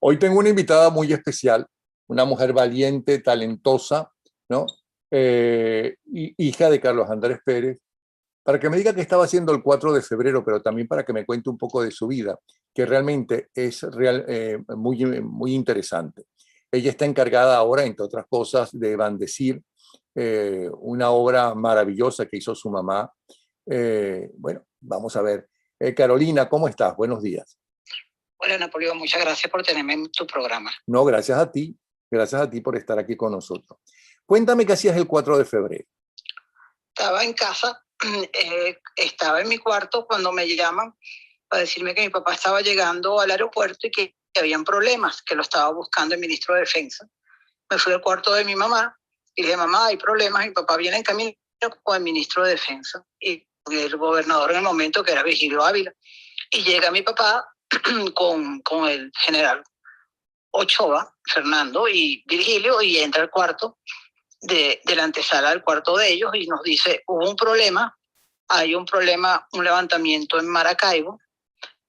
Hoy tengo una invitada muy especial, una mujer valiente, talentosa, ¿no? Hija de Carlos Andrés Pérez, para que me diga qué estaba haciendo el 4 de febrero, pero también para que me cuente un poco de su vida, que realmente es muy interesante. Ella está encargada ahora, entre otras cosas, de bendecir una obra maravillosa que hizo su mamá. Bueno, vamos a ver. Carolina, ¿cómo estás? Buenos días. Hola Napoleón, muchas gracias por tenerme en tu programa. No, gracias a ti por estar aquí con nosotros. Cuéntame qué hacías el 4 de febrero. Estaba en casa, estaba en mi cuarto cuando me llaman para decirme que mi papá estaba llegando al aeropuerto y que habían problemas, que lo estaba buscando el ministro de Defensa. Me fui al cuarto de mi mamá y le dije, mamá, hay problemas, mi papá viene en camino con el ministro de Defensa y el gobernador en el momento, que era Virgilio Ávila. Y llega mi papá con el general Ochoa, Fernando y Virgilio, y entra al cuarto de la antesala del cuarto de ellos y nos dice, hubo un problema, hay un problema, un levantamiento en Maracaibo,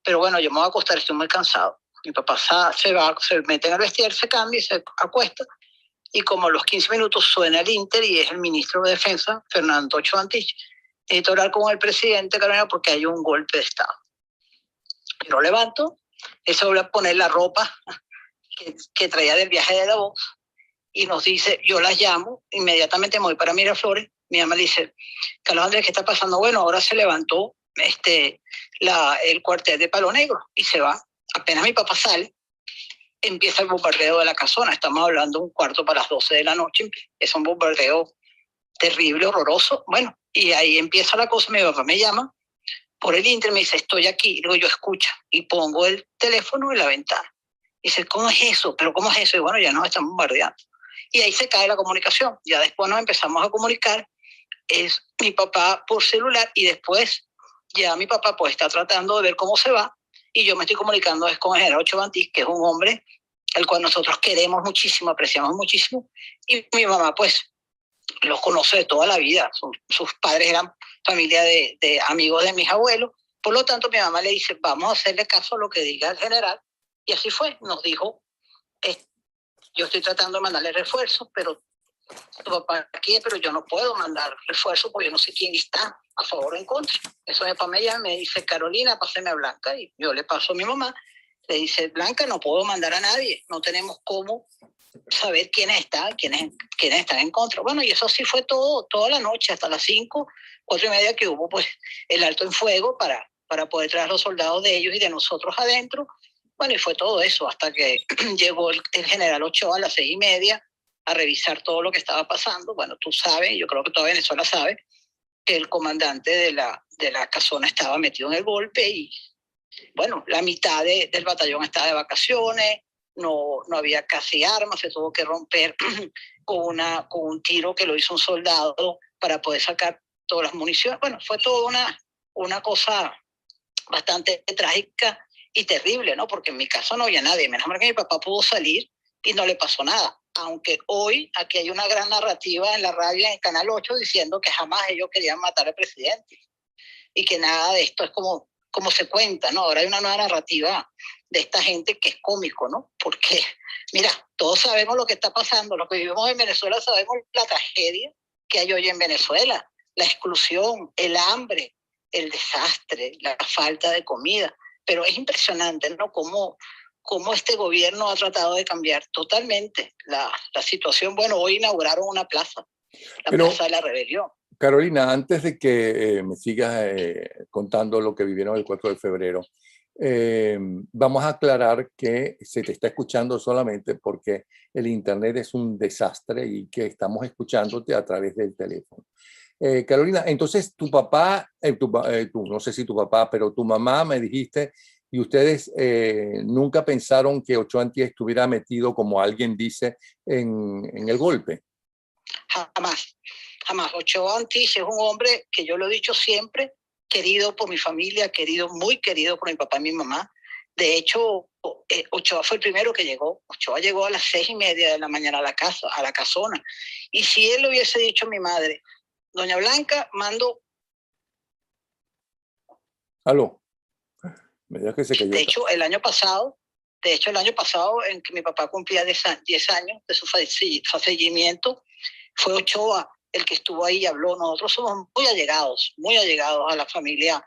pero bueno, yo me voy a acostar, estoy muy cansado. Mi papá se va, se mete en el vestido, se cambia y se acuesta, y como a los 15 minutos suena el Inter y es el ministro de Defensa, Fernando Ochoa Antich. Necesito hablar con el presidente, Carolina, porque hay un golpe de Estado. Yo lo levanto, él se vuelve a poner la ropa que traía del viaje de Davos, y nos dice, yo las llamo, inmediatamente me voy para Miraflores, mi mamá le dice, Carlos Andrés, ¿qué está pasando? Bueno, ahora se levantó el cuartel de Palo Negro y se va. Apenas mi papá sale, empieza el bombardeo de la casona, estamos hablando un cuarto para las 12 de la noche, es un bombardeo terrible, horroroso, bueno, y ahí empieza la cosa, mi papá me llama por el Inter, me dice, estoy aquí, luego yo escucho, y pongo el teléfono en la ventana. Y dice, ¿cómo es eso? ¿Pero cómo es eso? Y bueno, ya nos están bombardeando. Y ahí se cae la comunicación. Ya después nos empezamos a comunicar, es mi papá por celular, y después ya mi papá pues está tratando de ver cómo se va, y yo me estoy comunicando es con el general Ochoa Antich, que es un hombre al cual nosotros queremos muchísimo, apreciamos muchísimo, y mi mamá pues los conoce de toda la vida. Sus padres eran familia de amigos de mis abuelos. Por lo tanto, mi mamá le dice, vamos a hacerle caso a lo que diga el general. Y así fue. Nos dijo, yo estoy tratando de mandarle refuerzos, pero tu papá quiere, pero yo no puedo mandar refuerzos porque yo no sé quién está a favor o en contra. Eso mi papá me llama, me dice, Carolina, páseme a Blanca. Y yo le paso a mi mamá. Le dice, Blanca, no puedo mandar a nadie. No tenemos cómo saber quiénes están en contra. Bueno, y eso sí fue toda la noche, hasta las 5, 4:30, que hubo pues el alto en fuego para poder traer a los soldados de ellos y de nosotros adentro. Bueno, y fue todo eso, hasta que llegó el general Ochoa a las 6:30 a revisar todo lo que estaba pasando. Bueno, tú sabes, yo creo que toda Venezuela sabe, que el comandante de la casona estaba metido en el golpe, y bueno, la mitad del batallón estaba de vacaciones, no había casi armas, se tuvo que romper con un tiro que lo hizo un soldado para poder sacar todas las municiones. Bueno, fue toda una cosa bastante trágica y terrible, ¿no? Porque en mi caso no había nadie, menos mal que mi papá pudo salir y no le pasó nada. Aunque hoy aquí hay una gran narrativa en la radio, en el Canal 8, diciendo que jamás ellos querían matar al presidente y que nada de esto es como se cuenta, ¿no? Ahora hay una nueva narrativa de esta gente que es cómico, ¿no? Porque, mira, todos sabemos lo que está pasando, los que vivimos en Venezuela sabemos la tragedia que hay hoy en Venezuela, la exclusión, el hambre, el desastre, la falta de comida. Pero es impresionante, ¿no? Cómo este gobierno ha tratado de cambiar totalmente la situación. Bueno, hoy inauguraron una plaza, la Plaza de la Rebelión. Carolina, antes de que me sigas contando lo que vivieron el 4 de febrero, vamos a aclarar que se te está escuchando solamente porque el internet es un desastre y que estamos escuchándote a través del teléfono. Carolina, entonces tu papá, no sé si tu papá, pero tu mamá me dijiste, y ustedes nunca pensaron que Ochoa Antich estuviera metido, como alguien dice, en el golpe. Jamás. Jamás. Ochoa Antich es un hombre que yo lo he dicho siempre, querido por mi familia, muy querido por mi papá y mi mamá. De hecho, Ochoa fue el primero que llegó. Ochoa llegó a las 6:30 de la mañana a la casona. Y si él le hubiese dicho a mi madre, doña Blanca, mando... Aló. Me digas que se cayó. De hecho, el año pasado De hecho, el año pasado, en que mi papá cumplía 10 años de su fallecimiento, fue Ochoa el que estuvo ahí y habló. Nosotros somos muy allegados a la familia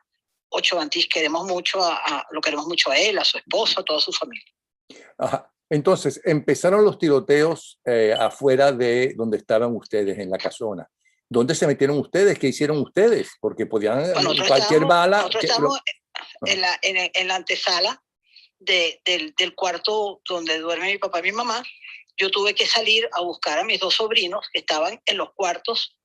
Ochoa Antís. Lo queremos mucho a él, a su esposa, a toda su familia. Ajá. Entonces, empezaron los tiroteos afuera de donde estaban ustedes, en la casona. ¿Dónde se metieron ustedes? ¿Qué hicieron ustedes? Porque podían, bueno, cualquier bala... Nosotros estábamos en la antesala del cuarto donde duerme mi papá y mi mamá. Yo tuve que salir a buscar a mis dos sobrinos que estaban en los cuartos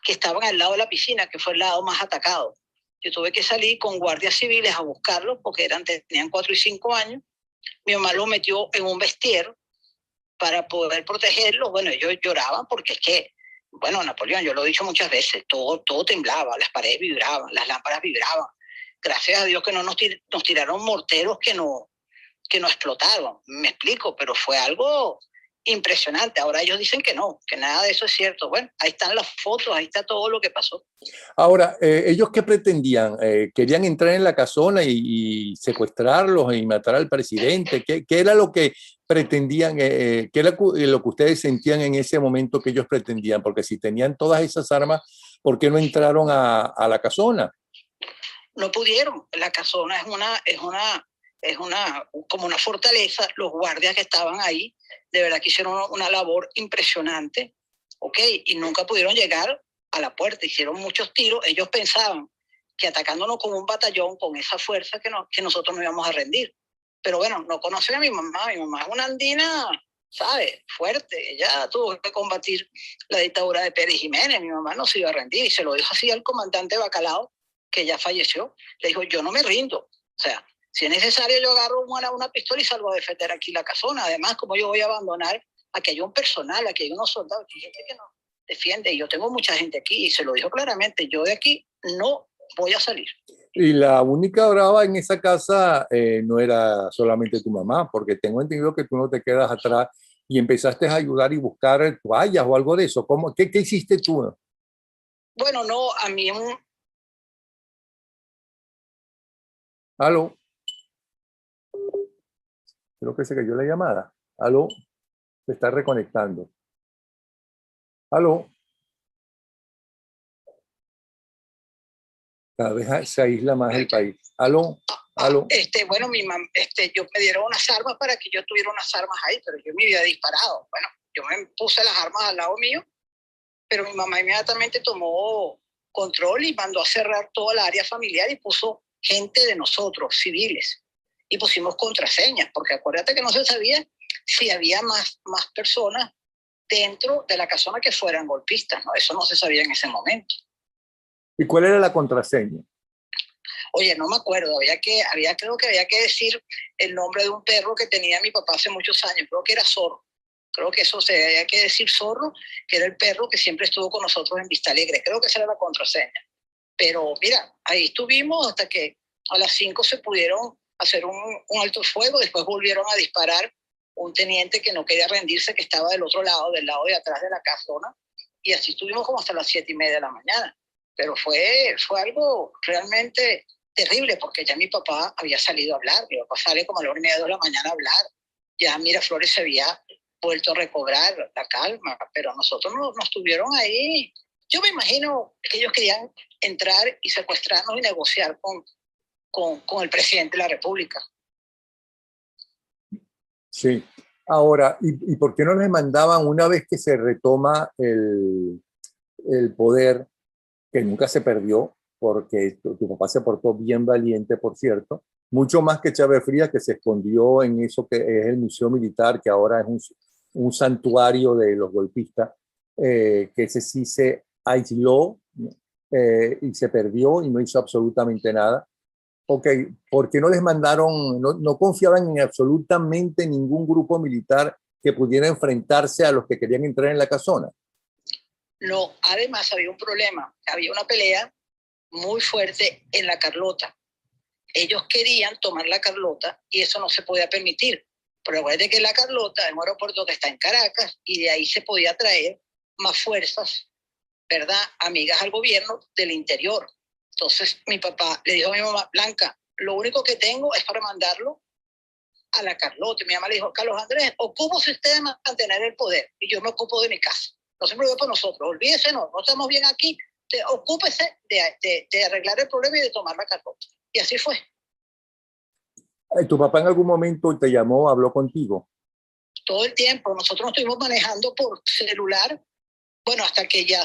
que estaban al lado de la piscina, que fue el lado más atacado. Yo tuve que salir con guardias civiles a buscarlos porque tenían 4 y 5 años. Mi mamá los metió en un vestier para poder protegerlos. Bueno, ellos lloraban porque es que, bueno, Napoleón, yo lo he dicho muchas veces, todo temblaba, las paredes vibraban, las lámparas vibraban. Gracias a Dios que no nos tiraron morteros que no explotaron. Me explico, pero fue algo impresionante. Ahora ellos dicen que no, que nada de eso es cierto. Bueno, ahí están las fotos, ahí está todo lo que pasó. Ahora, ¿ellos qué pretendían? ¿Querían entrar en la casona y secuestrarlos y matar al presidente? ¿Qué era lo que pretendían? ¿Qué era lo que ustedes sentían en ese momento que ellos pretendían? Porque si tenían todas esas armas, ¿por qué no entraron a la casona? No pudieron. La casona como una fortaleza. Los guardias que estaban ahí, de verdad que hicieron una labor impresionante, ¿ok? Y nunca pudieron llegar a la puerta. Hicieron muchos tiros. Ellos pensaban que atacándonos como un batallón, con esa fuerza, que nosotros nos íbamos a rendir. Pero bueno, no conocen a mi mamá. Mi mamá es una andina, ¿sabes? Fuerte. Ella tuvo que combatir la dictadura de Pérez Jiménez. Mi mamá no se iba a rendir. Y se lo dijo así al comandante Bacalao, que ya falleció. Le dijo, yo no me rindo. O sea, si es necesario, yo agarro una pistola y salgo a defender aquí la casona. Además, como yo voy a abandonar, aquí hay un personal, aquí hay unos soldados, aquí hay gente que nos defiende. Y yo tengo mucha gente aquí y se lo dijo claramente, yo de aquí no voy a salir. Y la única brava en esa casa no era solamente tu mamá, porque tengo entendido que tú no te quedas atrás y empezaste a ayudar y buscar toallas o algo de eso. ¿Qué hiciste tú? Bueno, no, a mí ¿Aló? Creo que se cayó la llamada. ¿Aló? Se está reconectando. ¿Aló? Cada vez se aísla más el país. ¿Aló? ¿Aló? Bueno, yo me dieron unas armas para que yo tuviera unas armas ahí, pero yo me había disparado. Bueno, yo me puse las armas al lado mío, pero mi mamá inmediatamente tomó control y mandó a cerrar toda la área familiar y puso gente de nosotros, civiles, y pusimos contraseñas, porque acuérdate que no se sabía si había más personas dentro de la casona que fueran golpistas, ¿no? Eso no se sabía en ese momento. ¿Y cuál era la contraseña? Oye, no me acuerdo, creo que había que decir el nombre de un perro que tenía mi papá hace muchos años, creo que era Zorro. Creo que eso se había que decir Zorro, que era el perro que siempre estuvo con nosotros en Vista Alegre. Creo que esa era la contraseña. Pero mira, ahí estuvimos hasta que a las 5 se pudieron hacer un alto fuego. Después volvieron a disparar un teniente que no quería rendirse, que estaba del otro lado, del lado de atrás de la casona. Y así estuvimos como hasta las 7:30 de la mañana. Pero fue algo realmente terrible, porque ya mi papá había salido a hablar. Mi papá sale como a la 1:30 de la mañana a hablar. Ya Miraflores se había vuelto a recobrar la calma, pero nosotros nos tuvieron ahí. Yo me imagino que ellos querían entrar y secuestrarnos y negociar con el presidente de la República. Sí. Ahora, ¿y por qué no les mandaban una vez que se retoma el poder, que nunca se perdió, porque tu papá se portó bien valiente, por cierto, mucho más que Chávez Frías, que se escondió en eso que es el Museo Militar, que ahora es un santuario de los golpistas, que ese sí se aisló y se perdió y no hizo absolutamente nada? Ok, ¿por qué no les mandaron, no confiaban en absolutamente ningún grupo militar que pudiera enfrentarse a los que querían entrar en la casona? No, además había un problema, había una pelea muy fuerte en La Carlota. Ellos querían tomar La Carlota y eso no se podía permitir. Pero acuérdate que La Carlota es un aeropuerto que está en Caracas y de ahí se podía traer más fuerzas, ¿verdad? Amigas al gobierno del interior. Entonces mi papá le dijo a mi mamá, Blanca, lo único que tengo es para mandarlo a la Carlota. Y mi mamá le dijo, Carlos Andrés, ocúpese usted de mantener el poder y yo me ocupo de mi casa. No se preocupe por nosotros, olvídese, no estamos bien aquí, ocúpese de arreglar el problema y de tomar la Carlota. Y así fue. ¿Tu papá en algún momento te llamó, habló contigo? Todo el tiempo. Nosotros nos estuvimos manejando por celular, bueno, hasta que ya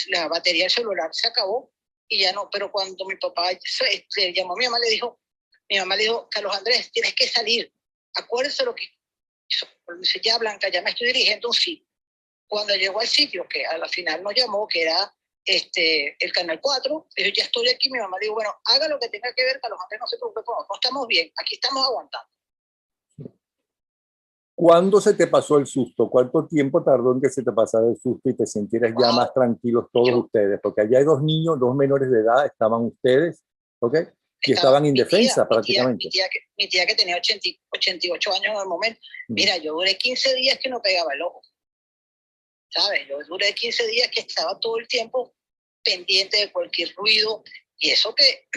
la batería del celular se acabó y ya no. Pero cuando mi papá le llamó a mi mamá, mi mamá le dijo, Carlos Andrés, tienes que salir. Acuérdese lo que hizo. Dice, ya Blanca, ya me estoy dirigiendo a un sitio. Cuando llegó al sitio, que a la final nos llamó, que era el Canal 4, dijo, ya estoy aquí. Mi mamá le dijo, bueno, haga lo que tenga que ver, Carlos Andrés, no se preocupe, no estamos bien, aquí estamos aguantando. ¿Cuándo se te pasó el susto? ¿Cuánto tiempo tardó en que se te pasara el susto y te sintieras ya más tranquilos todos ustedes? Porque allá hay dos niños, dos menores de edad, estaban ustedes, ¿ok? Y estaban indefensas prácticamente. Mi tía que tenía 88 años en el momento. Mira, yo duré 15 días que no pegaba el ojo. ¿Sabes? Yo duré 15 días que estaba todo el tiempo pendiente de cualquier ruido. Y eso que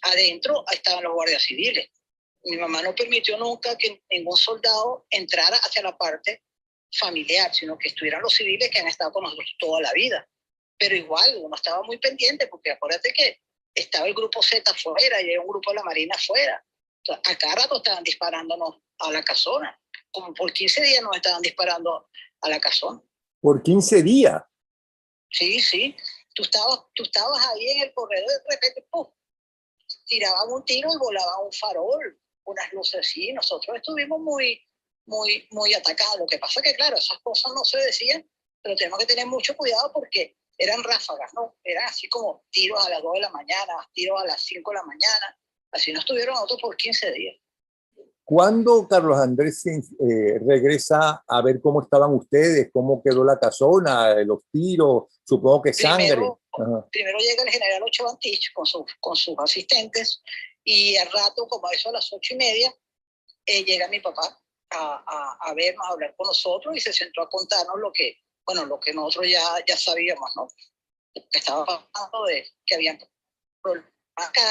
adentro estaban los guardias civiles. Mi mamá no permitió nunca que ningún soldado entrara hacia la parte familiar, sino que estuvieran los civiles que han estado con nosotros toda la vida. Pero igual, uno estaba muy pendiente, porque acuérdate que estaba el grupo Z afuera y hay un grupo de la Marina afuera. Entonces, a cada rato estaban disparándonos a la casona. Como por 15 días nos estaban disparando a la casona. ¿Por 15 días? Sí, sí. Tú estabas ahí en el corredor y de repente, ¡pum!, tiraban un tiro y volaban un farol, unas luces así. Nosotros estuvimos muy atacados. Lo que pasa es que, claro, esas cosas no se decían, pero tenemos que tener mucho cuidado porque eran ráfagas, ¿no? Eran así como tiros a las 2 de la mañana, tiros a las 5 de la mañana. Así no estuvieron nosotros por 15 días. ¿Cuándo Carlos Andrés regresa a ver cómo estaban ustedes, cómo quedó la casona, los tiros, supongo que sangre? Primero llega el general Ocho Antich con sus asistentes y al rato, como a eso a las 8:30, llega mi papá a vernos, a hablar con nosotros y se sentó a contarnos lo que nosotros ya sabíamos, ¿no? Que estaba pasando, que habían problemas acá,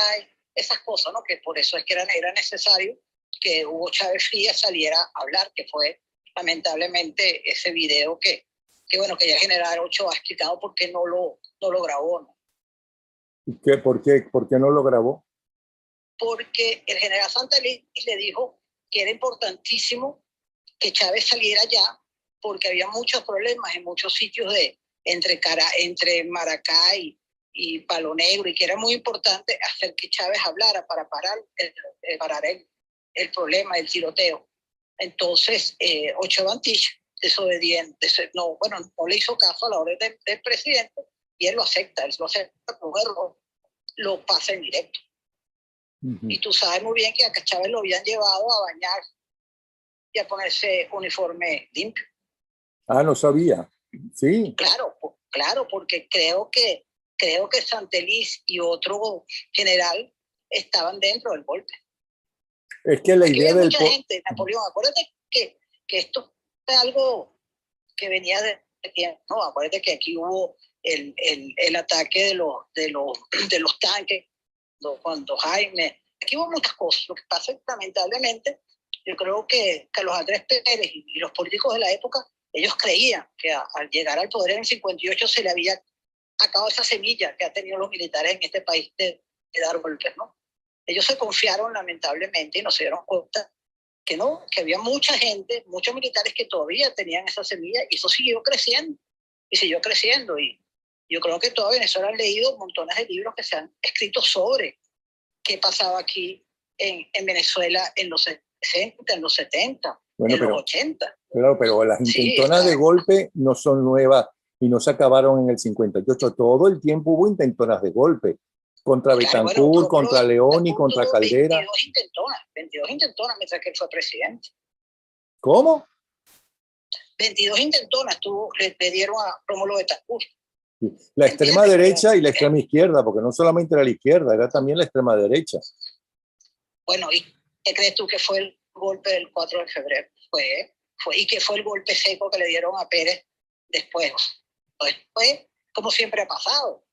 esas cosas, ¿no? Que por eso es que era necesario que Hugo Chávez Frías saliera a hablar, que fue lamentablemente ese video que ya el general Ocho ha explicado por qué no lo grabó, ¿no? ¿Por qué no lo grabó? Porque el general Santeliz le dijo que era importantísimo que Chávez saliera ya, porque había muchos problemas en muchos sitios entre Maracay y Palo Negro, y que era muy importante hacer que Chávez hablara para parar el problema del tiroteo. Entonces, Ocho Antich, desobediente, no le hizo caso a la orden del presidente, y él lo acepta como error, lo pasa en directo. Y tú sabes muy bien que a Chávez lo habían llevado a bañar y a ponerse uniforme limpio. Ah, no sabía. Sí. Claro, porque creo que Santeliz y otro general estaban dentro del golpe. Es que la idea del... mucha gente, Napoleón, acuérdate que esto es algo que venía de tiempo, ¿no? Acuérdate que aquí hubo el ataque de los tanques, cuando Jaime, aquí hubo muchas cosas. Lo que pasa es que lamentablemente yo creo que Carlos Andrés Pérez y los políticos de la época, ellos creían que al llegar al poder en el 58 se le había acabado esa semilla que han tenido los militares en este país de dar golpes, ¿no? Ellos se confiaron lamentablemente y no se dieron cuenta que no, que había mucha gente, muchos militares que todavía tenían esa semilla, y eso siguió creciendo y yo creo que toda Venezuela han leído montones de libros que se han escrito sobre qué pasaba aquí en Venezuela en los 60, en los 70, los 80. Claro, pero las intentonas de golpe no son nuevas y no se acabaron en el 58. Todo el tiempo hubo intentonas de golpe contra Betancourt, contra León y contra Caldera. 22 intentonas mientras que él fue presidente. ¿Cómo? 22 intentonas le dieron a Rómulo Betancourt. La extrema derecha y la extrema izquierda, porque no solamente era la izquierda, era también la extrema derecha. Bueno, ¿y qué crees tú que fue el golpe del 4 de febrero? Y que fue el golpe seco que le dieron a Pérez después. Después, como siempre ha pasado,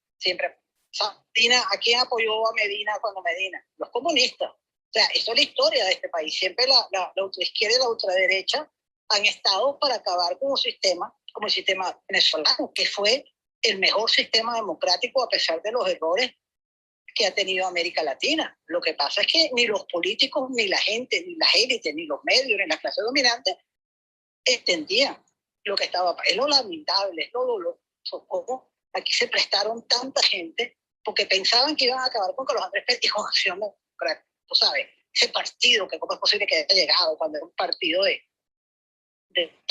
Medina, ¿a quién apoyó a Medina cuando Medina? Los comunistas. sea, eso es la historia de este país. Siempre la ultraizquierda y la ultraderecha han estado para acabar con un sistema como el sistema venezolano, que fue el mejor sistema democrático a pesar de los errores que ha tenido América Latina. Lo que pasa es que ni los políticos, ni la gente, ni las élites, ni los medios, ni las clases dominantes entendían lo que estaba pasando. Es lo lamentable, es lo doloroso, cómo aquí se prestaron tanta gente porque pensaban que iban a acabar con Carlos Andrés Pérez y con Acción Democrática. Tú sabes, ese partido que cómo es posible que haya llegado cuando era un partido de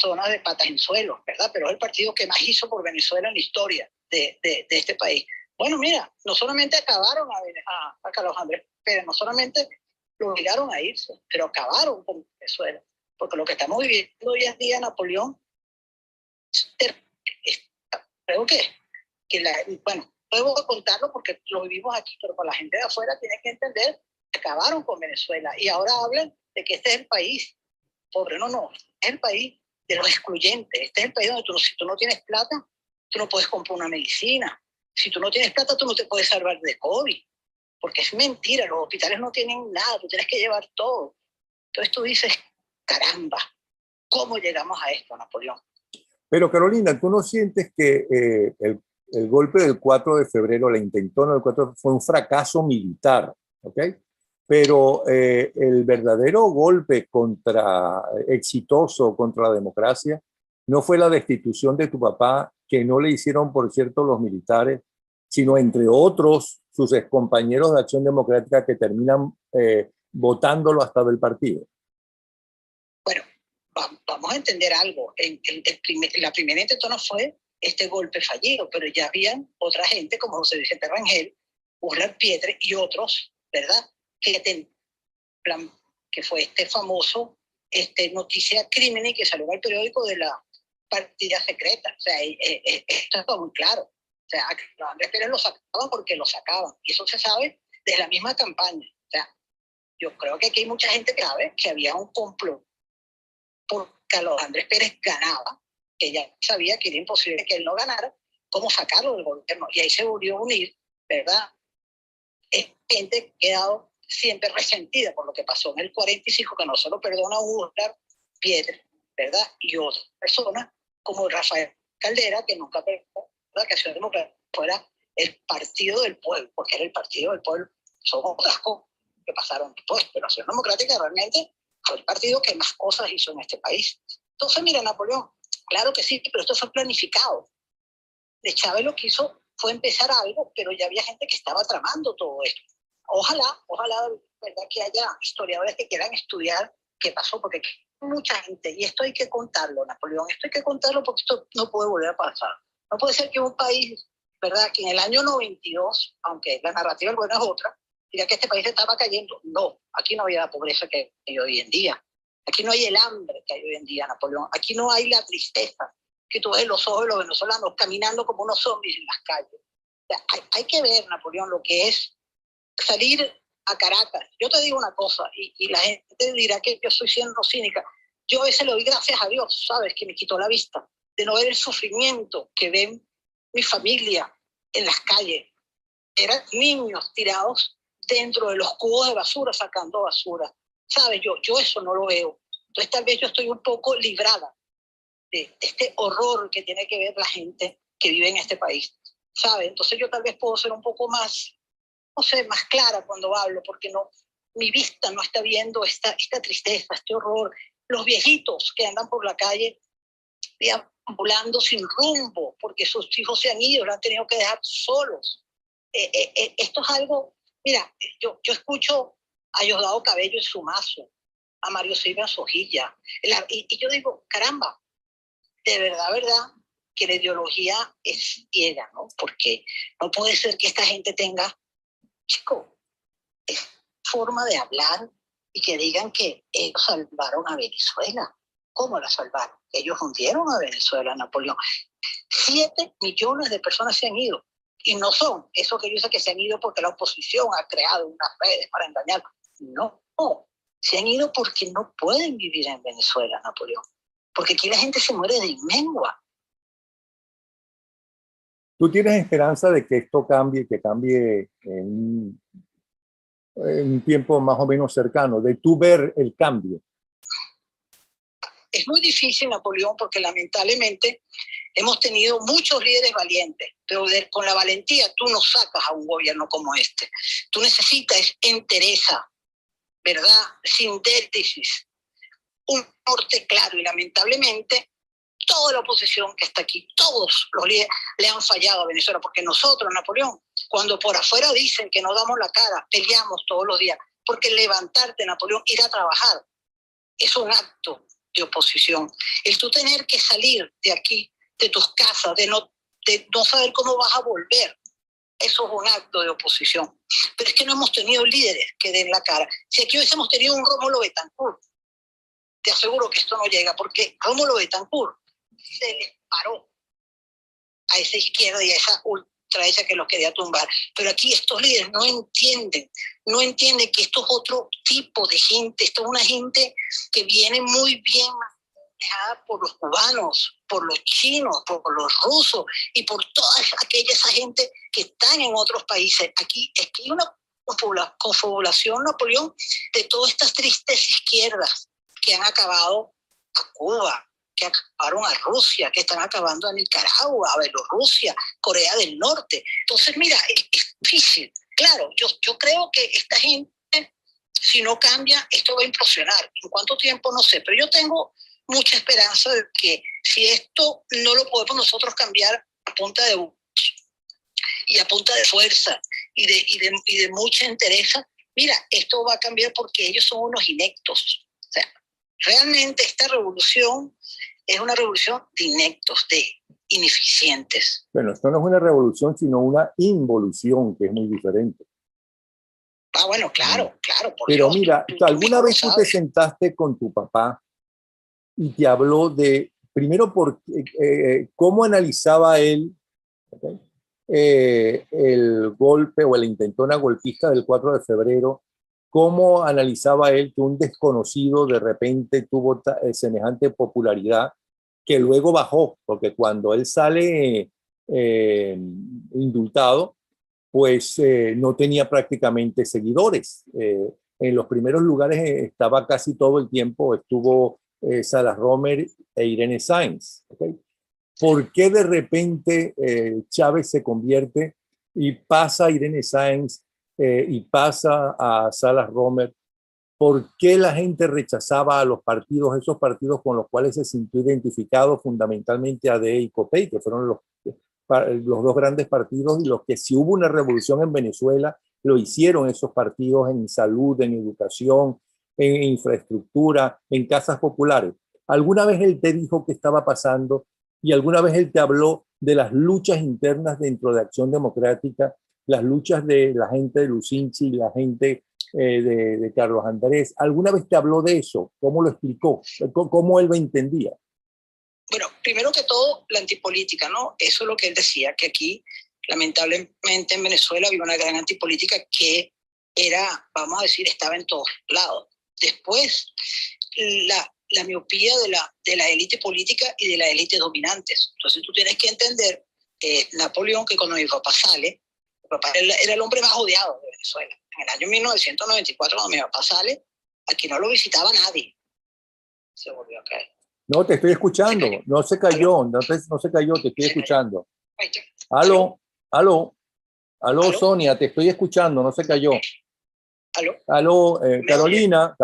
zonas de patas en suelo, ¿verdad? Pero es el partido que más hizo por Venezuela en la historia de este país. Bueno, mira, no solamente acabaron a Carlos Andrés Pérez, no solamente lo obligaron a irse, pero acabaron con Venezuela. Porque lo que estamos viviendo hoy en día, Napoleón, creo que bueno, no voy a contarlo porque lo vivimos aquí, pero para la gente de afuera tiene que entender que acabaron con Venezuela. Y ahora hablan de que este es el país, pobre, no, es el país de los excluyentes. Este es el país donde si tú no tienes plata, tú no puedes comprar una medicina. Si tú no tienes plata, tú no te puedes salvar de COVID. Porque es mentira, los hospitales no tienen nada, tú tienes que llevar todo. Entonces tú dices, caramba, ¿cómo llegamos a esto, Napoleón? Pero Carolina, ¿tú no sientes que el golpe del 4 de febrero, la intentona del 4 de febrero, fue un fracaso militar? ¿Ok? Pero el verdadero golpe exitoso contra la democracia no fue la destitución de tu papá, que no le hicieron, por cierto, los militares, sino entre otros sus excompañeros de Acción Democrática que terminan votándolo hasta del partido. Bueno, vamos a entender algo. La primera intentona fue este golpe fallido, pero ya habían otra gente como José Vicente Rangel, Urlar Pietre y otros, ¿verdad? Que fue este famoso noticia crímenes que salió en el periódico de la partida secreta. O sea, esto está muy claro. O sea, a Andrés Pérez lo sacaban porque lo sacaban. Y eso se sabe desde la misma campaña. O sea, yo creo que aquí hay mucha gente que sabe que había un complot porque Andrés Pérez ganaba, que ya sabía que era imposible que él no ganara, cómo sacarlo del gobierno. Y ahí se volvió a unir, ¿verdad? Es gente que ha quedado siempre resentida por lo que pasó en el 45, que no solo perdona Urlar Pietre, ¿verdad? Y otras personas como Rafael Caldera, que nunca perdonó la Acción Democrática fuera el partido del pueblo, porque era el partido del pueblo. Son otras cosas que pasaron después, pero Acción Democrática realmente fue el partido que más cosas hizo en este país. Entonces, mira, Napoleón, claro que sí, pero esto fue planificado. De Chávez lo que hizo fue empezar algo, pero ya había gente que estaba tramando todo esto. Ojalá, ¿verdad?, que haya historiadores que quieran estudiar qué pasó, porque mucha gente, y esto hay que contarlo, Napoleón, esto hay que contarlo porque esto no puede volver a pasar. No puede ser que un país, ¿verdad?, que en el año 92, aunque la narrativa buena es otra, diga que este país estaba cayendo. No, aquí no había la pobreza que hay hoy en día. Aquí no hay el hambre que hay hoy en día, Napoleón. Aquí no hay la tristeza que tú ves en los ojos de los venezolanos caminando como unos zombies en las calles. O sea, hay que ver, Napoleón, lo que es salir a Caracas. Yo te digo una cosa, y la gente dirá que yo estoy siendo cínica. Yo a veces le doy gracias a Dios, ¿sabes?, que me quitó la vista, de no ver el sufrimiento que ven mi familia en las calles. Eran niños tirados dentro de los cubos de basura, sacando basura. ¿Sabes? Yo eso no lo veo. Entonces tal vez yo estoy un poco librada de este horror que tiene que ver la gente que vive en este país. ¿Sabes? Entonces yo tal vez puedo ser un poco más, no sé, más clara cuando hablo, porque no, mi vista no está viendo esta tristeza, este horror. Los viejitos que andan por la calle deambulando sin rumbo, porque sus hijos se han ido, lo han tenido que dejar solos. Esto es algo, mira, yo escucho a Diosdado Cabello en su mazo, a Mario Silva en su hojilla, y yo digo, caramba, de verdad, que la ideología es ciega, ¿no? Porque no puede ser que esta gente tenga, chico, forma de hablar y que digan que ellos salvaron a Venezuela. ¿Cómo la salvaron? Ellos hundieron a Venezuela, Napoleón. 7 millones de personas se han ido. Y no son eso que dice que se han ido porque la oposición ha creado unas redes para engañar. No, se han ido porque no pueden vivir en Venezuela, Napoleón. Porque aquí la gente se muere de mengua. ¿Tú tienes esperanza de que esto cambie, que cambie un tiempo más o menos cercano, de tú ver el cambio? Es muy difícil, Napoleón, porque lamentablemente hemos tenido muchos líderes valientes, pero con la valentía tú no sacas a un gobierno como este. Tú necesitas entereza, ¿verdad? Síntesis, un norte claro, y lamentablemente toda la oposición que está aquí, todos los líderes le han fallado a Venezuela, porque nosotros, Napoleón, cuando por afuera dicen que no damos la cara, peleamos todos los días, porque levantarte, Napoleón, ir a trabajar, es un acto de oposición. El tú tener que salir de aquí, de tus casas, de no saber cómo vas a volver, eso es un acto de oposición. Pero es que no hemos tenido líderes que den la cara. Si aquí hubiésemos tenido un Rómulo Betancourt, te aseguro que esto no llega, porque Rómulo Betancourt se les paró a esa izquierda y a esa ultraderecha que los quería tumbar. Pero aquí estos líderes no entienden que esto es otro tipo de gente, esto es una gente que viene muy bien manejada por los cubanos, por los chinos, por los rusos y por toda esa gente que están en otros países. Aquí es que hay una confabulación, Napoleón, de todas estas tristes izquierdas que han acabado a Cuba, que acabaron a Rusia, que están acabando a Nicaragua, a Bielorrusia, Corea del Norte. Entonces, mira, es difícil. Claro, yo creo que esta gente, si no cambia, esto va a implosionar. ¿En cuánto tiempo? No sé, pero yo tengo mucha esperanza de que si esto no lo podemos nosotros cambiar a punta de voz y a punta de fuerza y de mucha entereza, mira, esto va a cambiar porque ellos son unos ineptos. O sea, realmente esta revolución es una revolución de ineptos, de ineficientes. Bueno, esto no es una revolución, sino una involución, que es muy diferente. Ah, bueno, claro. Pero Dios, mira, ¿alguna vez tú te sentaste con tu papá y te habló de, primero, cómo analizaba él, ¿okay? El golpe o la intentona golpista del 4 de febrero? ¿Cómo analizaba él que un desconocido de repente tuvo semejante popularidad, que luego bajó? Porque cuando él sale indultado, pues no tenía prácticamente seguidores. En los primeros lugares estaba casi todo el tiempo, estuvo Salas Romer e Irene Sáenz. ¿Okay? ¿Por qué de repente Chávez se convierte y pasa a Irene Sáenz y pasa a Salas Romer? ¿Por qué la gente rechazaba a los partidos, esos partidos con los cuales se sintió identificado, fundamentalmente ADE y COPEI, que fueron los dos grandes partidos y los que, si hubo una revolución en Venezuela, lo hicieron esos partidos en salud, en educación, en infraestructura, en casas populares? ¿Alguna vez él te dijo qué estaba pasando y alguna vez él te habló de las luchas internas dentro de Acción Democrática, las luchas de la gente de Lucinchi, la gente de Carlos Andrés? ¿Alguna vez te habló de eso? ¿Cómo lo explicó? ¿Cómo él lo entendía? Bueno, primero que todo, la antipolítica, ¿no? Eso es lo que él decía, que aquí, lamentablemente en Venezuela había una gran antipolítica que era, vamos a decir, estaba en todos lados. Después, la miopía de la élite política y de la élite dominantes. Entonces tú tienes que entender que Napoleón, que cuando mi papá sale, mi papá era el hombre más odiado de Venezuela. En el año 1994, cuando mi papá sale, aquí no lo visitaba nadie. Se volvió a caer. No, te estoy escuchando. No se cayó, no se cayó, te estoy escuchando. Aló, aló, aló, Sonia, te estoy escuchando, no se cayó. Aló, Carolina,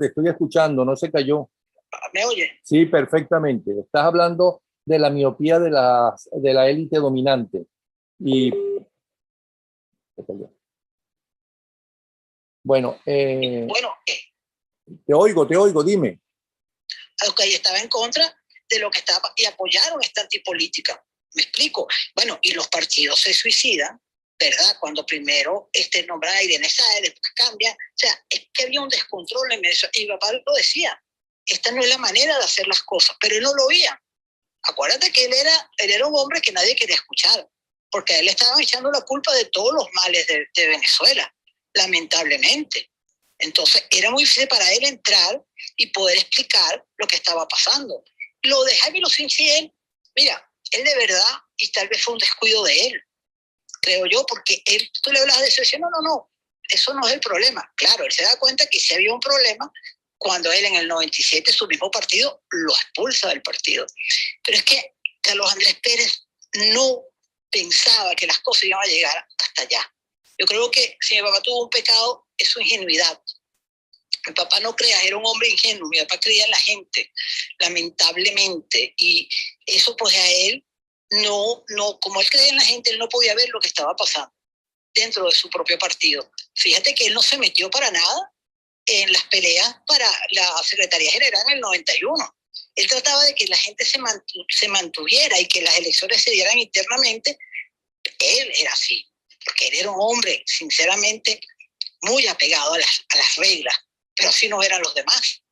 te estoy escuchando, no se cayó. ¿Me oye? Sí, perfectamente. Estás hablando de la miopía de la élite dominante. Y bueno, te oigo, dime. Ok, estaba en contra de lo que estaba y apoyaron esta antipolítica. ¿Me explico? Bueno, y los partidos se suicidan, ¿verdad? Cuando primero nombran a Irene Sáenz, después cambia. O sea, es que había un descontrol en eso. Y mi papá lo decía, esta no es la manera de hacer las cosas, pero él no lo oía. Acuérdate que él era un hombre que nadie quería escuchar, porque a él le estaban echando la culpa de todos los males de Venezuela, lamentablemente. Entonces era muy difícil para él entrar y poder explicar lo que estaba pasando. Lo de Jaime Lucinchi, mira, él de verdad, y tal vez fue un descuido de él, creo yo, porque tú le hablas de eso y dice, no, eso no es el problema. Claro, él se da cuenta que sí había un problema cuando él en el 97 su mismo partido lo expulsa del partido. Pero es que Carlos Andrés Pérez no pensaba que las cosas iban a llegar hasta allá. Yo creo que si mi papá tuvo un pecado, es su ingenuidad. Mi papá no creía, era un hombre ingenuo, mi papá creía en la gente, lamentablemente, y eso pues a él no, como él creía en la gente, él no podía ver lo que estaba pasando dentro de su propio partido. Fíjate que él no se metió para nada en las peleas para la Secretaría General en el 91. Él trataba de que la gente se mantuviera y que las elecciones se dieran internamente. Él era así, porque él era un hombre, sinceramente, muy apegado a las reglas, pero así no eran los demás.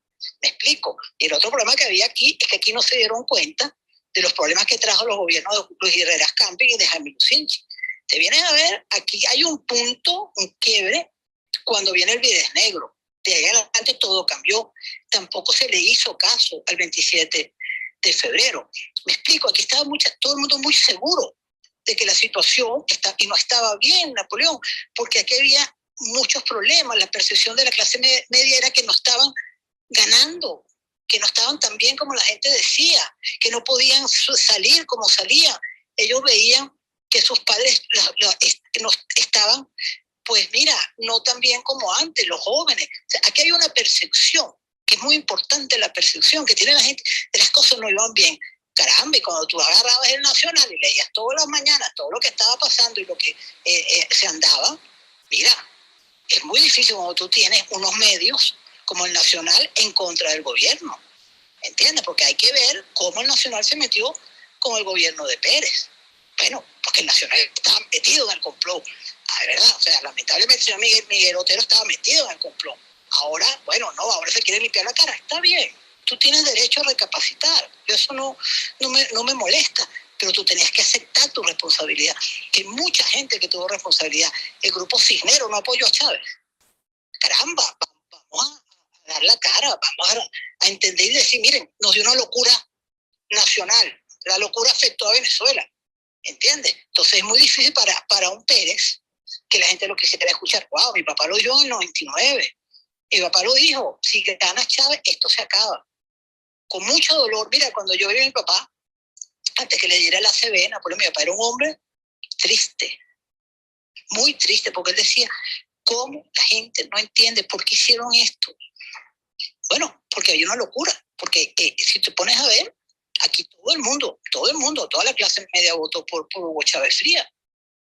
¿Me explico? Y el otro problema que había aquí es que aquí no se dieron cuenta de los problemas que trajo los gobiernos de Luis Herreras Campos y de Jaime Lucinchi. Te vienes a ver, aquí hay un punto, un quiebre, cuando viene el Vides Negro. De ahí adelante todo cambió. Tampoco se le hizo caso al 27 de febrero. Me explico, aquí estaba todo el mundo muy seguro de que la situación y no estaba bien, Napoleón, porque aquí había muchos problemas. La percepción de la clase media era que no estaban ganando, que no estaban tan bien como la gente decía, que no podían salir como salían. Ellos veían que sus padres no estaban, pues mira, no tan bien como antes, los jóvenes. O sea, aquí hay una percepción, que es muy importante la percepción que tiene la gente, de las cosas no iban bien. Caramba, y cuando tú agarrabas el Nacional y leías todas las mañanas todo lo que estaba pasando y lo que se andaba, mira, es muy difícil cuando tú tienes unos medios como el Nacional en contra del gobierno, ¿entiendes? Porque hay que ver cómo el Nacional se metió con el gobierno de Pérez. Bueno, porque el Nacional estaba metido en el complot, ¿verdad? O sea, lamentablemente el señor Miguel Otero estaba metido en el complot. Ahora, bueno, no, ahora se quiere limpiar la cara, está bien. Tú tienes derecho a recapacitar, eso no me molesta, pero tú tenías que aceptar tu responsabilidad. Que mucha gente que tuvo responsabilidad, el grupo Cisneros no apoyó a Chávez. Caramba, vamos a dar la cara, vamos a entender y decir, miren, nos dio una locura nacional, la locura afectó a Venezuela, ¿entiendes? Entonces es muy difícil para un Pérez que la gente lo quisiera escuchar. Wow, mi papá lo oyó en el 99, mi papá lo dijo, si gana Chávez, esto se acaba. Con mucho dolor, mira, cuando yo vi a mi papá, antes que le diera la ACV, Napoleón, mi papá era un hombre triste, muy triste, porque él decía, ¿cómo la gente no entiende por qué hicieron esto? Bueno, porque había una locura, porque si te pones a ver, aquí todo el mundo, toda la clase media votó por Hugo Chávez Frías.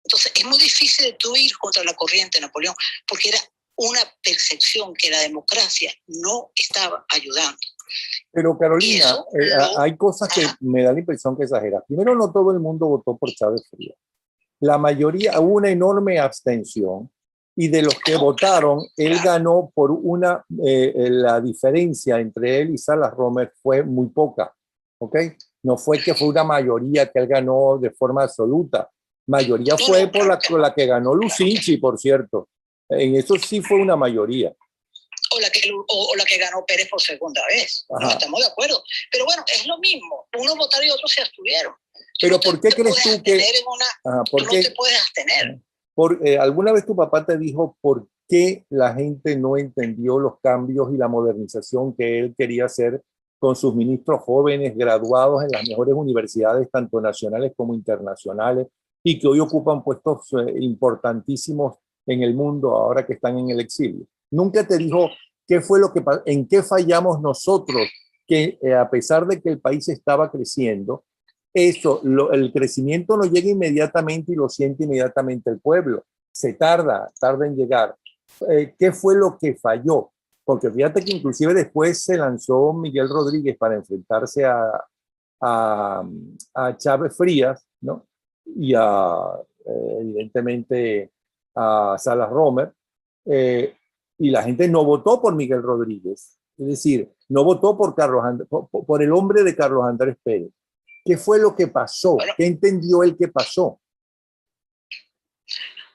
Entonces es muy difícil de tú ir contra la corriente, Napoleón, porque era una percepción que la democracia no estaba ayudando. Pero Carolina, hay cosas que me da la impresión que exageras. Primero, no todo el mundo votó por Chávez Frías. La mayoría, hubo una enorme abstención, y de los que votaron, él ganó por la diferencia entre él y Salas Romer fue muy poca, ¿ok? No fue que fue una mayoría que él ganó de forma absoluta. Mayoría fue por la que ganó Lucinchi, por cierto. En eso sí fue una mayoría. O la que ganó Pérez por segunda vez. No estamos de acuerdo. Pero bueno, es lo mismo. Unos votaron y otros se abstuvieron. Pero ¿por qué crees tú que...? Tú no te puedes abstener. ¿Alguna vez tu papá te dijo por qué la gente no entendió los cambios y la modernización que él quería hacer con sus ministros jóvenes graduados en las mejores universidades, tanto nacionales como internacionales, y que hoy ocupan puestos importantísimos en el mundo ahora que están en el exilio? ¿Nunca te dijo qué fue en qué fallamos nosotros, que a pesar de que el país estaba creciendo, el crecimiento no llega inmediatamente y lo siente inmediatamente el pueblo? Se tarda en llegar. ¿Qué fue lo que falló? Porque fíjate que inclusive después se lanzó Miguel Rodríguez para enfrentarse a Chávez Frías, ¿no? Y evidentemente a Salas Romer, y la gente no votó por Miguel Rodríguez, es decir, no votó por el hombre de Carlos Andrés Pérez. ¿Qué fue lo que pasó? Bueno, ¿qué entendió él que pasó?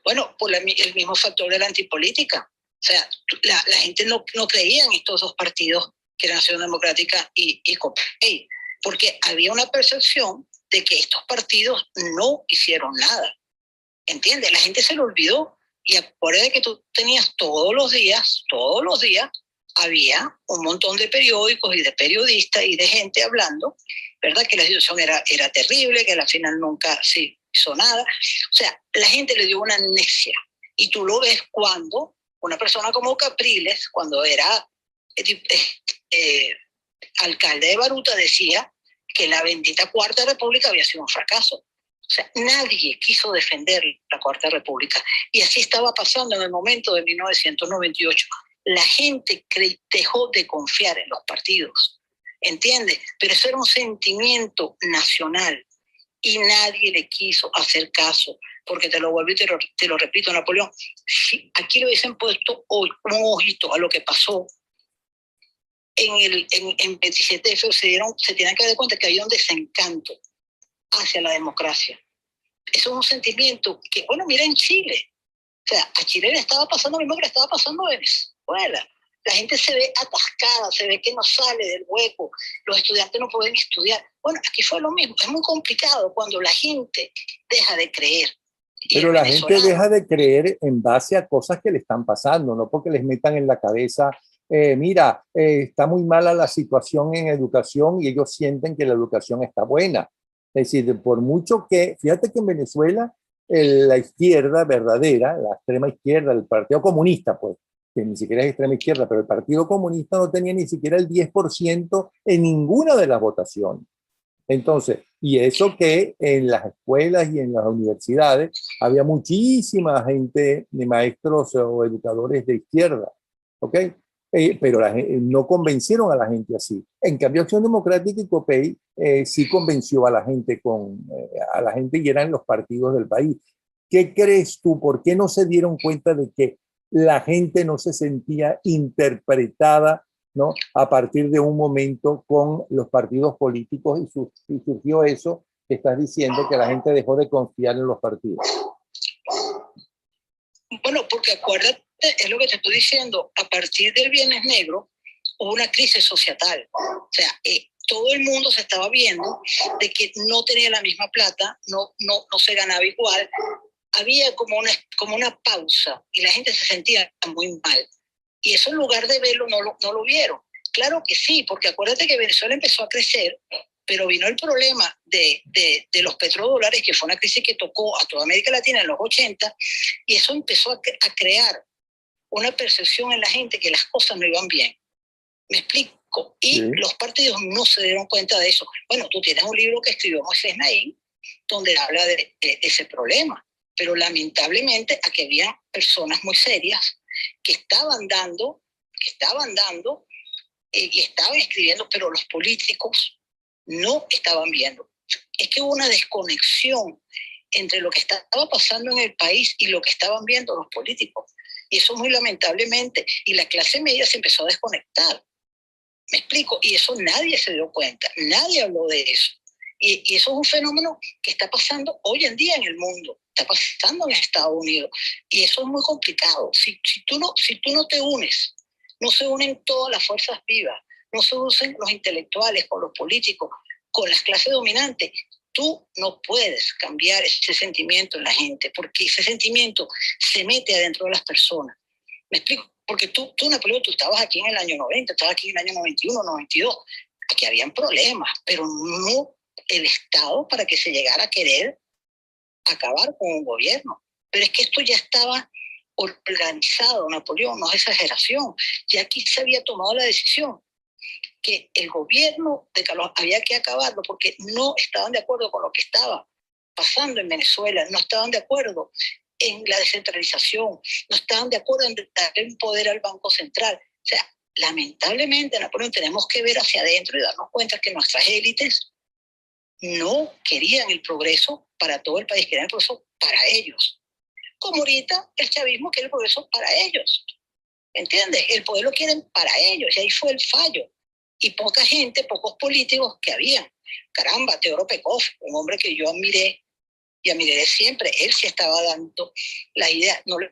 Bueno, por el mismo factor de la antipolítica. O sea, la gente no creía en estos dos partidos, que eran Acción Democrática y Copey, porque había una percepción de que estos partidos no hicieron nada. ¿Entiendes? La gente se lo olvidó Y acuérdate que tú tenías todos los días, había un montón de periódicos y de periodistas y de gente hablando, ¿verdad? Que la situación era terrible, que al final nunca se hizo nada. O sea, la gente le dio una amnesia. Y tú lo ves cuando una persona como Capriles, cuando era alcalde de Baruta, decía que la bendita Cuarta República había sido un fracaso. O sea, nadie quiso defender la Cuarta República. Y así estaba pasando en el momento de 1998. La gente dejó de confiar en los partidos, ¿entiendes? Pero eso era un sentimiento nacional y nadie le quiso hacer caso, porque te lo vuelvo y te lo repito, Napoleón, si aquí lo hubiesen puesto hoy un ojito a lo que pasó en 27 de febrero, se tienen que dar cuenta que había un desencanto hacia la democracia. Eso es un sentimiento que, bueno, mira en Chile. O sea, a Chile le estaba pasando lo mismo que le estaba pasando a Venezuela. La gente se ve atascada, se ve que no sale del hueco, los estudiantes no pueden estudiar. Bueno, aquí fue lo mismo. Es muy complicado cuando la gente deja de creer. Pero la gente deja de creer en base a cosas que le están pasando, no porque les metan en la cabeza, mira, está muy mala la situación en educación y ellos sienten que la educación está buena. Es decir, por mucho que, fíjate que en Venezuela la izquierda verdadera, la extrema izquierda, el Partido Comunista, pues, que ni siquiera es extrema izquierda, pero el Partido Comunista no tenía ni siquiera el 10% en ninguna de las votaciones. Entonces, y eso que en las escuelas y en las universidades había muchísima gente de maestros o educadores de izquierda, ¿ok? Pero no convencieron a la gente así. En cambio, Acción Democrática y COPEI sí convenció a la gente a la gente y eran los partidos del país. ¿Qué crees tú? ¿Por qué no se dieron cuenta de que la gente no se sentía interpretada, ¿no? A partir de un momento con los partidos políticos y surgió eso que estás diciendo, que la gente dejó de confiar en los partidos? Bueno, porque acuérdate, es lo que te estoy diciendo, a partir del Viernes Negro hubo una crisis societal. O sea, todo el mundo se estaba viendo de que no tenía la misma plata, no se ganaba igual. Había como una pausa y la gente se sentía muy mal. Y eso en lugar de verlo no lo vieron. Claro que sí, porque acuérdate que Venezuela empezó a crecer, pero vino el problema de los petrodólares, que fue una crisis que tocó a toda América Latina en los 80, y eso empezó a crear una percepción en la gente que las cosas no iban bien. ¿Me explico? Y sí, los partidos no se dieron cuenta de eso. Bueno, tú tienes un libro que escribió Moisés Naín, donde habla de ese problema, pero lamentablemente aquí había personas muy serias que estaban dando y estaban escribiendo, pero los políticos no estaban viendo. Es que hubo una desconexión entre lo que estaba pasando en el país y lo que estaban viendo los políticos. Y eso muy lamentablemente. Y la clase media se empezó a desconectar. ¿Me explico? Y eso nadie se dio cuenta. Nadie habló de eso. Y eso es un fenómeno que está pasando hoy en día en el mundo. Está pasando en Estados Unidos. Y eso es muy complicado. Si tú no te unes, no se unen todas las fuerzas vivas, no se unen los intelectuales con los políticos, con las clases dominantes, tú no puedes cambiar ese sentimiento en la gente, porque ese sentimiento se mete adentro de las personas. ¿Me explico? Porque tú, Napoleón, tú estabas aquí en el año 90, estabas aquí en el año 91, 92. Aquí habían problemas, pero no el Estado para que se llegara a querer acabar con un gobierno. Pero es que esto ya estaba organizado, Napoleón, no es exageración. Ya aquí se había tomado la decisión que el gobierno de Carlos había que acabarlo porque no estaban de acuerdo con lo que estaba pasando en Venezuela, no estaban de acuerdo en la descentralización, no estaban de acuerdo en darle un poder al Banco Central. O sea, lamentablemente, Napoleón, tenemos que ver hacia adentro y darnos cuenta que nuestras élites no querían el progreso para todo el país, querían el progreso para ellos. Como ahorita el chavismo quiere el progreso para ellos. ¿Entiendes? El poder lo quieren para ellos y ahí fue el fallo. Y poca gente, pocos políticos que habían. Caramba, Teodoro Pekov, un hombre que yo admiré y admiré siempre, él sí estaba dando la idea, no lo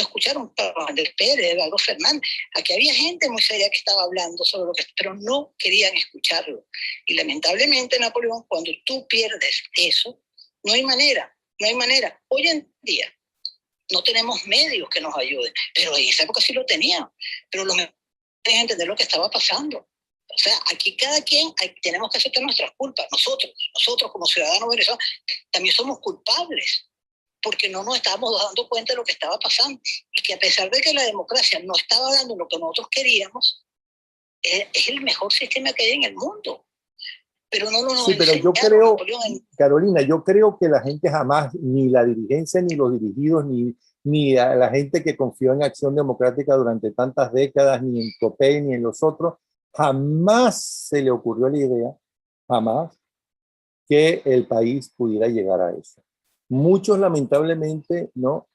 escucharon para Andrés Pérez, Eduardo Fernández. Aquí había gente muy seria que estaba hablando sobre lo que, pero no querían escucharlo. Y lamentablemente, Napoleón, cuando tú pierdes eso, no hay manera. Hoy en día, no tenemos medios que nos ayuden, pero en esa época sí lo tenían, pero los medios tenían que entender lo que estaba pasando. O sea, aquí cada quien tenemos que aceptar nuestras culpas. Nosotros como ciudadanos venezolanos también somos culpables, porque no nos estábamos dando cuenta de lo que estaba pasando, y que a pesar de que la democracia no estaba dando lo que nosotros queríamos, es el mejor sistema que hay en el mundo. Pero no nos Sí, pero yo creo, Carolina, yo creo que la gente jamás, ni la dirigencia, ni los dirigidos, ni a la gente que confió en Acción Democrática durante tantas décadas, ni en Copey, ni en los otros, jamás se le ocurrió la idea, jamás, que el país pudiera llegar a eso. Muchos lamentablemente no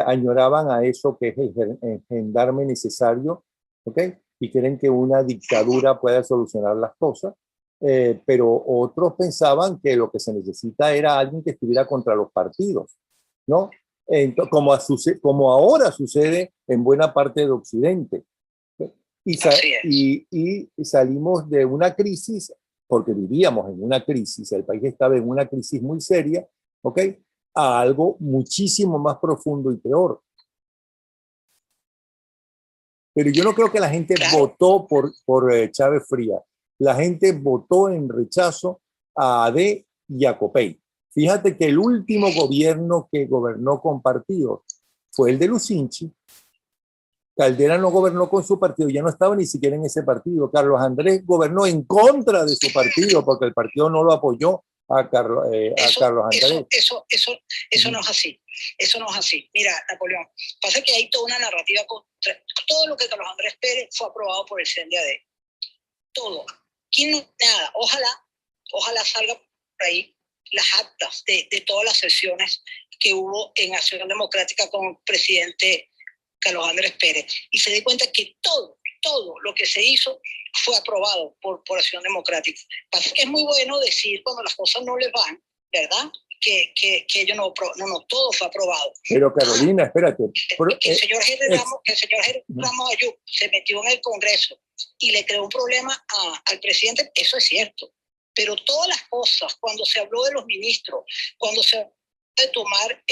añoraban a eso que es el gendarme necesario, ¿ok? Y creen que una dictadura pueda solucionar las cosas, pero otros pensaban que lo que se necesita era alguien que estuviera contra los partidos, ¿no? Entonces, como ahora sucede en buena parte de Occidente. Y salimos de una crisis, porque vivíamos en una crisis, el país estaba en una crisis muy seria, ¿ok? A algo muchísimo más profundo y peor. Pero yo no creo que la gente votó por Chávez Frías. La gente votó en rechazo a AD y a Copey. Fíjate que el último gobierno que gobernó con partidos fue el de Lucinchi. Caldera no gobernó con su partido, ya no estaba ni siquiera en ese partido. Carlos Andrés gobernó en contra de su partido porque el partido no lo apoyó a Carlos Andrés. Eso no es así. Eso no es así. Mira, Napoleón, pasa que hay toda una narrativa contra todo lo que Carlos Andrés Pérez fue aprobado por el CNDD. Todo. Nada. Ojalá salga por ahí las actas de todas las sesiones que hubo en Acción Democrática con el presidente Carlos Andrés Pérez, y se dé cuenta que todo lo que se hizo fue aprobado por Acción Democrática. Pasa que es muy bueno decir cuando las cosas no les van, ¿verdad? Que ellos no, todo fue aprobado. Pero Carolina, espérate. Que el señor Henry Ramos Ayub se metió en el Congreso y le creó un problema al presidente, eso es cierto. Pero todas las cosas, cuando se habló de los ministros, cuando se habló de tomar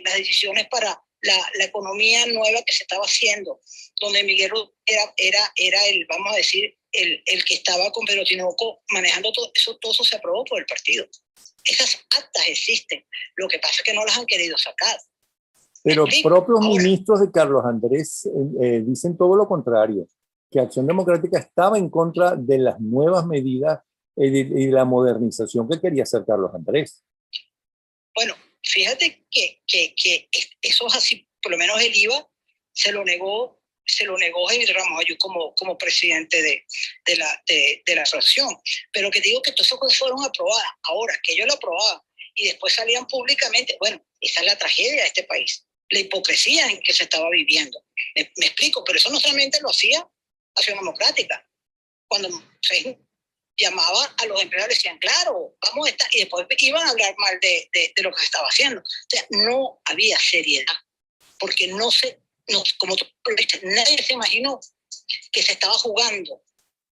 las decisiones para la economía nueva que se estaba haciendo, donde Miguel era el, vamos a decir, el que estaba con Pedro Tinoco manejando todo eso se aprobó por el partido. Esas actas existen, lo que pasa es que no las han querido sacar. Pero propios ministros de Carlos Andrés dicen todo lo contrario, que Acción Democrática estaba en contra de las nuevas medidas y la modernización que quería hacer Carlos Andrés. Bueno, fíjate que eso es así, por lo menos el IVA se lo negó Henry Ramos Ayub como presidente de la fracción. Pero que digo que todas esas cosas fueron aprobadas. Ahora, que ellos lo aprobaban y después salían públicamente, bueno, esa es la tragedia de este país, la hipocresía en que se estaba viviendo. Me explico, pero eso no solamente lo hacía Acción Democrática. Cuando se llamaba a los empleados, decían, claro, vamos a estar, y después iban a hablar mal de lo que se estaba haciendo. O sea, no había seriedad, porque como tú lo viste, nadie se imaginó que se estaba jugando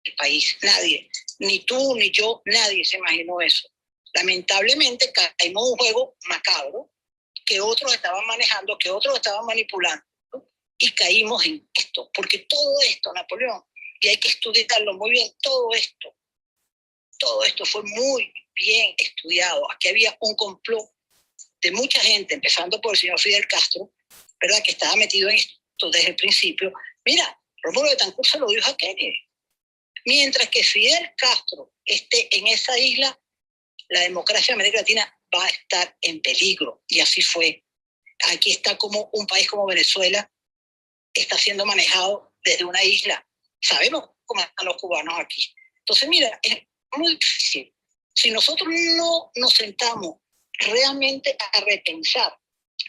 el país, nadie, ni tú, ni yo, nadie se imaginó eso. Lamentablemente caímos en un juego macabro que otros estaban manejando, que otros estaban manipulando, y caímos en esto, porque todo esto, Napoleón, y hay que estudiarlo muy bien, todo esto fue muy bien estudiado. Aquí había un complot de mucha gente, empezando por el señor Fidel Castro, ¿verdad?, que estaba metido en esto desde el principio. Mira, Rómulo Betancourt se lo dijo a Kennedy. Mientras que Fidel Castro esté en esa isla, la democracia de América Latina va a estar en peligro. Y así fue. Aquí está como un país como Venezuela está siendo manejado desde una isla. Sabemos cómo están los cubanos aquí. Entonces, mira, es muy difícil. Si nosotros no nos sentamos realmente a repensar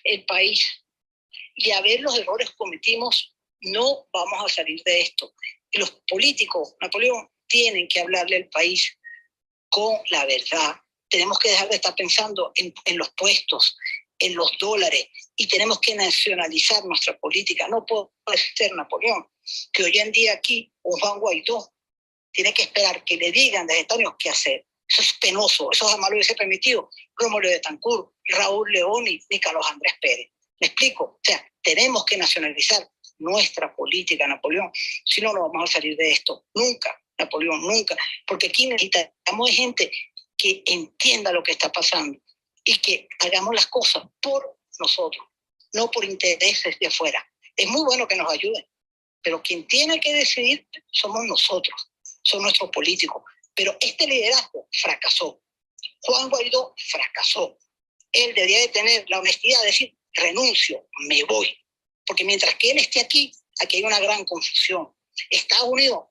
el país y a ver los errores que cometimos, no vamos a salir de esto. Y los políticos, Napoleón, tienen que hablarle al país con la verdad. Tenemos que dejar de estar pensando en los puestos, en los dólares, y tenemos que nacionalizar nuestra política. No puede ser, Napoleón, que hoy en día aquí un Juan Guaidó tiene que esperar que le digan desde Estados Unidos qué hacer. Eso es penoso, eso jamás lo hubiese permitido Rómulo Betancourt, Raúl León ni Carlos Andrés Pérez. ¿Me explico? O sea, tenemos que nacionalizar nuestra política, Napoleón. Si no, no vamos a salir de esto. Nunca, Napoleón, nunca. Porque aquí necesitamos gente que entienda lo que está pasando y que hagamos las cosas por nosotros, no por intereses de afuera. Es muy bueno que nos ayuden, pero quien tiene que decidir somos nosotros, son nuestros políticos. Pero este liderazgo fracasó. Juan Guaidó fracasó. Él debería de tener la honestidad de decir, renuncio, me voy. Porque mientras que él esté aquí, aquí hay una gran confusión. Estados Unidos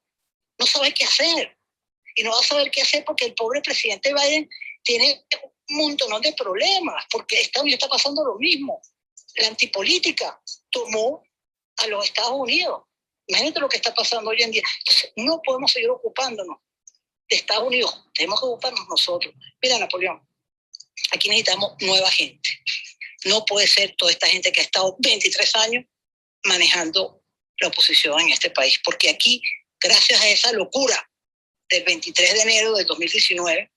no sabe qué hacer. Y no va a saber qué hacer porque el pobre presidente Biden tiene un montón de problemas, porque Estados Unidos está pasando lo mismo. La antipolítica tomó a los Estados Unidos. Imagínate lo que está pasando hoy en día. Entonces, no podemos seguir ocupándonos de Estados Unidos. Tenemos que ocuparnos nosotros. Mira, Napoleón, aquí necesitamos nueva gente. No puede ser toda esta gente que ha estado 23 años manejando la oposición en este país, porque aquí, gracias a esa locura del 23 de enero del 2019,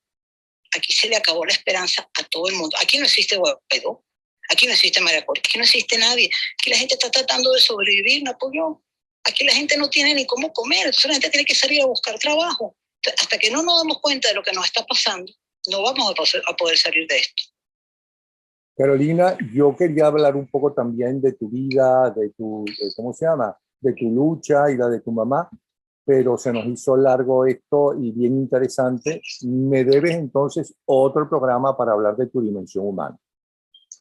aquí se le acabó la esperanza a todo el mundo. Aquí no existe Guaidó, aquí no existe María Corina, aquí no existe nadie. Aquí la gente está tratando de sobrevivir, Napoleón. Aquí la gente no tiene ni cómo comer, entonces la gente tiene que salir a buscar trabajo. Hasta que no nos damos cuenta de lo que nos está pasando, no vamos a poder salir de esto. Carolina, yo quería hablar un poco también de tu vida, ¿cómo se llama? De tu lucha y la de tu mamá, pero se nos hizo largo esto y bien interesante. Me debes entonces otro programa para hablar de tu dimensión humana.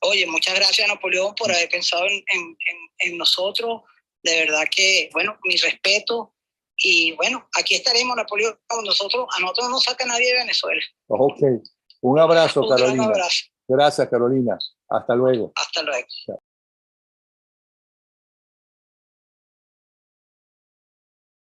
Oye, muchas gracias, Napoleón, por haber pensado en nosotros. De verdad que, bueno, mi respeto. Y bueno, aquí estaremos, Napoleón, con nosotros. A nosotros no nos saca nadie de Venezuela. Ok. Un abrazo, Carolina. Un gran abrazo. Gracias, Carolina. Hasta luego. Hasta luego. Chao.